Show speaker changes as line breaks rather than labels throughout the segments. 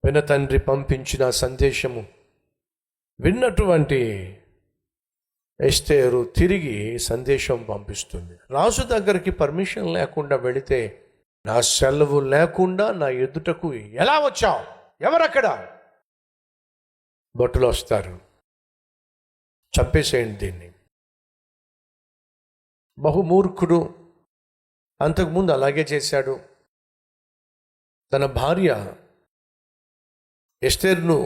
తండ్రి పంపించిన సందేశము విన్నటువంటి ఎస్తేరు తిరిగి సందేశం పంపిస్తుంది. రాజు దగ్గరికి పర్మిషన్ లేకుండా వెళితే, నా సెలవు లేకుండా నా ఎదుటకు ఎలా వచ్చావు, ఎవరక్కడ, భటులు వస్తారు, చంపేసేయండి దీన్ని. బహుమూర్ఖుడు, అంతకుముందు అలాగే చేశాడు. తన భార్య ఎస్తేరును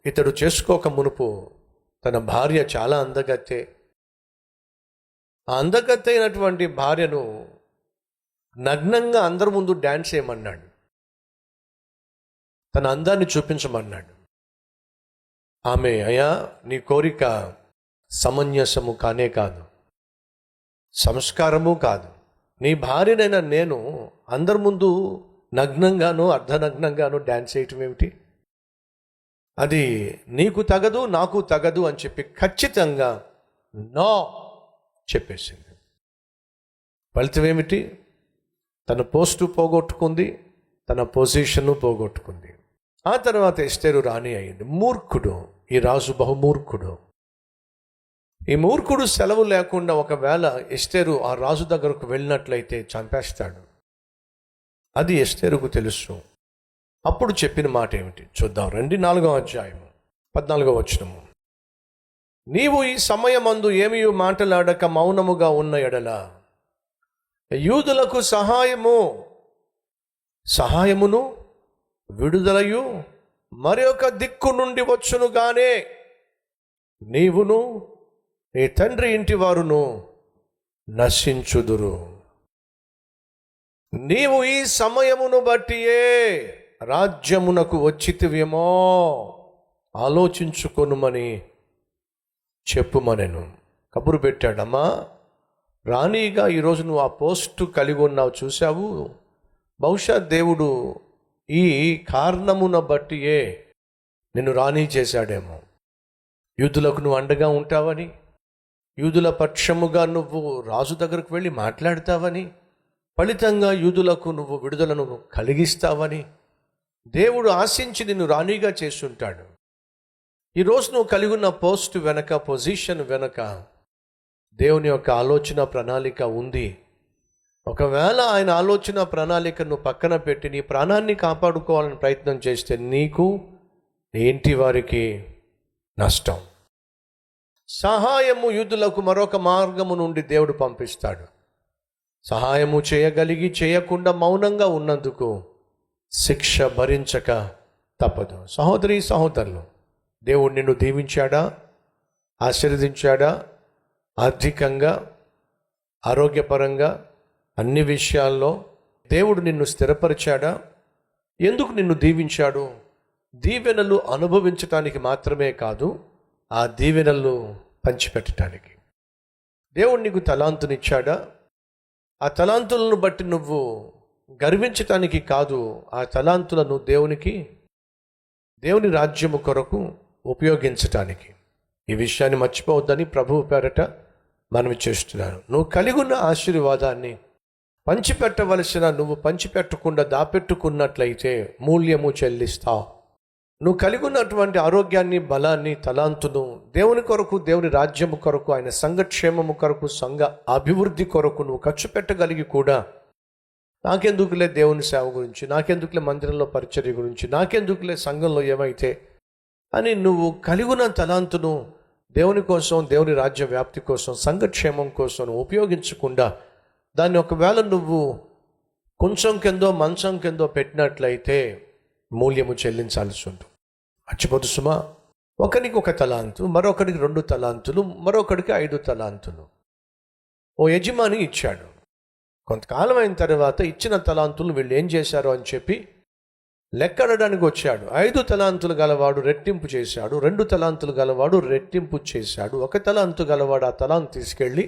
ఇతడు చేసుకోక మునుపు తన భార్య చాలా అందగత్తె. ఆ అందగత్తె అయినటువంటి భార్యను నగ్నంగా అందరి ముందు డ్యాన్స్ చేయమన్నాడు, తన అందాన్ని చూపించమన్నాడు. ఆమె, అయ్యా నీ కోరిక సమంజసము కానే కాదు, సంస్కారము కాదు. నీ భార్యనైనా నేను అందరి ముందు నగ్నంగానో అర్ధనగ్నంగానో డ్యాన్స్ చేయటం ఏమిటి? అది నీకు తగదు, నాకు తగదు అని చెప్పి ఖచ్చితంగా నో చెప్పేసింది. ఫలితం ఏమిటి? తన పోస్టు పోగొట్టుకుంది, తన పొజిషను పోగొట్టుకుంది. ఆ తర్వాత ఎస్తేరు రాణి అయింది. మూర్ఖుడు ఈ రాజు, బహుమూర్ఖుడు. ఈ మూర్ఖుడు సెలవు లేకుండా ఒకవేళ ఎస్తేరు ఆ రాజు దగ్గరకు వెళ్ళినట్లయితే చంపేస్తాడు. అది ఎస్తేరుకు తెలుసు. అప్పుడు చెప్పిన మాట ఏమిటి చూద్దాం రండి. 4వ అధ్యాయము 14వ వచనము. నీవు ఈ సమయమందు ఏమీ మాటలాడక మౌనముగా ఉన్న ఎడల యూదులకు సహాయమును విడుదలయు మరొక దిక్కు నుండి వచ్చును గానే నీవును నీ తండ్రి ఇంటి వారును నశించుదురు. నీవు ఈ సమయమును బట్టియే రాజ్యమునకు వచ్చితివేమో ఆలోచించుకొనుమని చెప్పుమనెను. కబురు పెట్టాడమ్మా, రాణిగా ఈరోజు నువ్వు ఆ పోస్టు కలిగి ఉన్నావు చూశావు, బహుశా దేవుడు ఈ కారణమున బట్టియే నిన్ను రాణి చేశాడేమో. యూదులకు నువ్వు అండగా ఉంటావని, యూదుల పక్షముగా నువ్వు రాజు దగ్గరకు వెళ్ళి మాట్లాడతావని, ఫలితంగా యూదులకు నువ్వు విడుదలను కలిగిస్తావని దేవుడు ఆశించి నిన్ను రాణిగా చేస్తుంటాడు. ఈరోజు నువ్వు కలిగి ఉన్న పోస్ట్ వెనక, పొజిషన్ వెనక దేవుని యొక్క ఆలోచన ప్రణాళిక ఉంది. ఒకవేళ ఆయన ఆలోచన ప్రణాళికను పక్కన పెట్టి నీ ప్రాణాన్ని కాపాడుకోవాలని ప్రయత్నం చేస్తే నీకు, నీ ఇంటి వారికి నష్టం. సహాయము యూదులకు మరొక మార్గము నుండి దేవుడు పంపిస్తాడు. సహాయము చేయగలిగి చేయకుండా మౌనంగా ఉన్నందుకు శిక్ష భరించక తప్పదు. సహోదరి సహోదరులు, దేవుడు నిన్ను దీవించాడా, ఆశీర్వదించాడా? ఆర్థికంగా, ఆరోగ్యపరంగా, అన్ని విషయాల్లో దేవుడు నిన్ను స్థిరపరిచాడా? ఎందుకు నిన్ను దీవించాడు? దీవెనలు అనుభవించటానికి మాత్రమే కాదు, ఆ దీవెనలు పంచిపెట్టడానికి. దేవుడు నీకు తలాంతునిచ్చాడా? ఆ తలాంతులను బట్టి నువ్వు గర్వించటానికి కాదు, ఆ తలాంతులను దేవుని రాజ్యము కొరకు ఉపయోగించటానికి. ఈ విషయాన్ని మర్చిపోవద్దని ప్రభువు పేరట మనవి చేస్తున్నాను. నువ్వు కలిగి ఉన్న ఆశీర్వాదాన్ని పంచిపెట్టవలసిన, నువ్వు పంచిపెట్టకుండా దాపెట్టుకున్నట్లయితే మూల్యము చెల్లిస్తావు. నువ్వు కలిగి ఉన్నటువంటి ఆరోగ్యాన్ని, బలాన్ని, తలాంతును దేవుని కొరకు, దేవుని రాజ్యము కొరకు, ఆయన సంఘక్షేమము కొరకు, సంఘ అభివృద్ధి కొరకు నువ్వు ఖర్చు పెట్టగలిగి కూడా నాకెందుకులే దేవుని సేవ గురించి, నాకెందుకులే మందిరంలో పరిచర్య గురించి, నాకెందుకులే సంఘంలో ఏమైతే అని నువ్వు కలిగి ఉన్న తలాంతును దేవుని కోసం, దేవుని రాజ్య వ్యాప్తి కోసం, సంఘక్షేమం కోసం ఉపయోగించకుండా దాన్ని ఒకవేళ నువ్వు కొంచెం కిందో మంచం కిందో పెట్టినట్లయితే మూల్యము చెల్లించాల్సి ఉంటుంది. మర్చిపోదు సుమా. ఒకరికి 1 తలాంతు, మరొకరికి 2 తలాంతులు, మరొకరికి 5 తలాంతులు ఓ యజమాని ఇచ్చాడు. కొంతకాలం అయిన తర్వాత ఇచ్చిన తలాంతులు వీళ్ళు ఏం చేశారు అని చెప్పి లెక్కడడానికి వచ్చాడు. 5 తలాంతులు గలవాడు రెట్టింపు చేశాడు, 2 తలాంతులు గలవాడు రెట్టింపు చేశాడు, 1 తలాంతు గలవాడు ఆ తలాంతు తీసుకెళ్ళి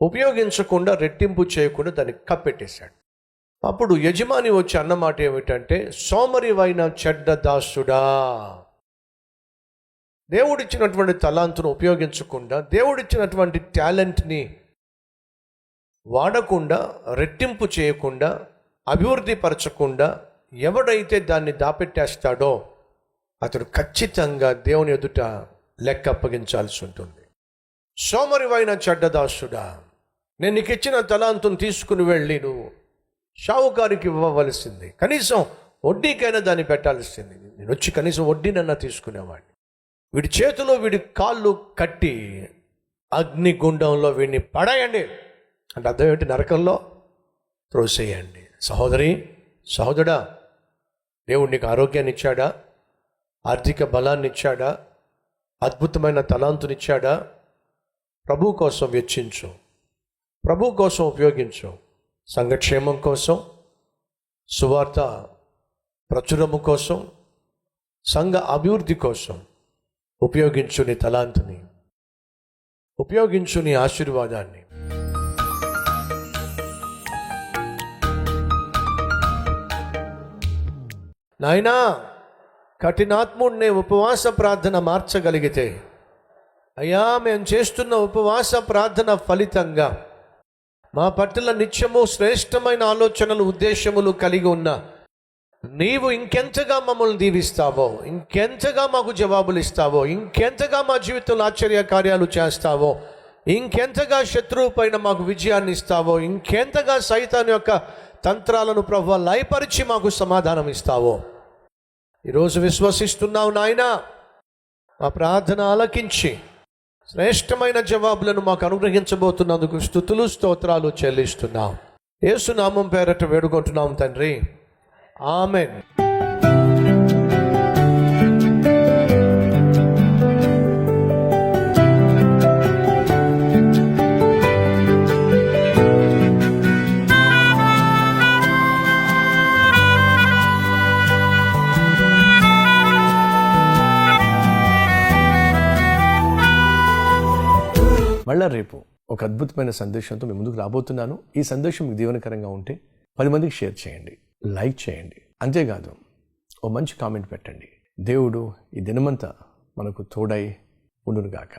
ఉపయోగించకుండా, రెట్టింపు చేయకుండా దాన్ని కప్పెట్టేశాడు. అప్పుడు యజమాని వచ్చి అన్నమాట ఏమిటంటే, సోమరివైన చెడ్డ దాసుడా, దేవుడిచ్చినటువంటి తలాంతును ఉపయోగించకుండా, దేవుడిచ్చినటువంటి టాలెంట్ని వాడకుండా, రెట్టింపు చేయకుండా, అభివృద్ధి పరచకుండా ఎవడైతే దాన్ని దాపెట్టేస్తాడో అతడు ఖచ్చితంగా దేవుని ఎదుట లెక్క అప్పగించాల్సి ఉంటుంది. సోమరివైన చెడ్డదాసుడా, నేను నీకు ఇచ్చిన తలాంతును తీసుకుని వెళ్ళి నువ్వు షావుకారికి ఇవ్వవలసింది, కనీసం వడ్డీకైనా దాన్ని పెట్టాల్సింది. నేను వచ్చి కనీసం వడ్డీనన్నా తీసుకునేవాడిని. వీడి చేతిలో వీడి కాళ్ళు కట్టి అగ్నిగుండంలో వీడిని పడేయండి అంటే అర్థం ఏంటి? నరకంలో త్రోసేయండి. సహోదరి, సహోదరుడా, దేవుడు నీకు ఆరోగ్యాన్ని ఇచ్చాడా? ఆర్థిక బలాన్ని ఇచ్చాడా? అద్భుతమైన తలాంతునిచ్చాడా? ప్రభు కోసం వెచ్చించు, ప్రభు కోసం ఉపయోగించు. సంఘక్షేమం కోసం, సువార్త ప్రచురము కోసం, సంఘ అభివృద్ధి కోసం ఉపయోగించు నీ తలాంతుని, ఉపయోగించు నీ ఆశీర్వాదాన్ని. నాయనా, కఠినాత్ముడిని ఉపవాస ప్రార్థన మార్చగలిగితే, అయ్యా మేము చేస్తున్న ఉపవాస ప్రార్థన ఫలితంగా మా పట్ల నిత్యము శ్రేష్టమైన ఆలోచనలు, ఉద్దేశములు కలిగి ఉన్న నీవు ఇంకెంతగా మమ్మల్ని దీవిస్తావో, ఇంకెంతగా మాకు జవాబులు ఇస్తావో, ఇంకెంతగా మా జీవితంలో ఆశ్చర్య కార్యాలు చేస్తావో, ఇంకెంతగా శత్రువు పైన మాకు విజయాన్ని ఇస్తావో, ఇంకెంతగా సైతాన్ యొక్క తంత్రాలను ప్రభువా లయపరిచి మాకు సమాధానం ఇస్తావో ఈరోజు విశ్వసిస్తున్నావు నాయనా. మా ప్రార్థన ఆలకించి శ్రేష్టమైన జవాబులను మాకు అనుగ్రహించబోతున్నందుకు స్తుతులు, స్తోత్రాలు చెల్లిస్తున్నాం. యేసు నామం పేరట వేడుకుంటున్నాం తండ్రి, ఆమెన్.
మళ్ళా రేపు ఒక అద్భుతమైన సందేశంతో మీ ముందుకు రాబోతున్నాను. ఈ సందేశం మీకు దీవెనకరంగా ఉంటే 10 మందికి షేర్ చేయండి, లైక్ చేయండి. అంతేకాదు ఓ మంచి కామెంట్ పెట్టండి. దేవుడు ఈ దినమంతా మనకు తోడై ఉండునుగాక.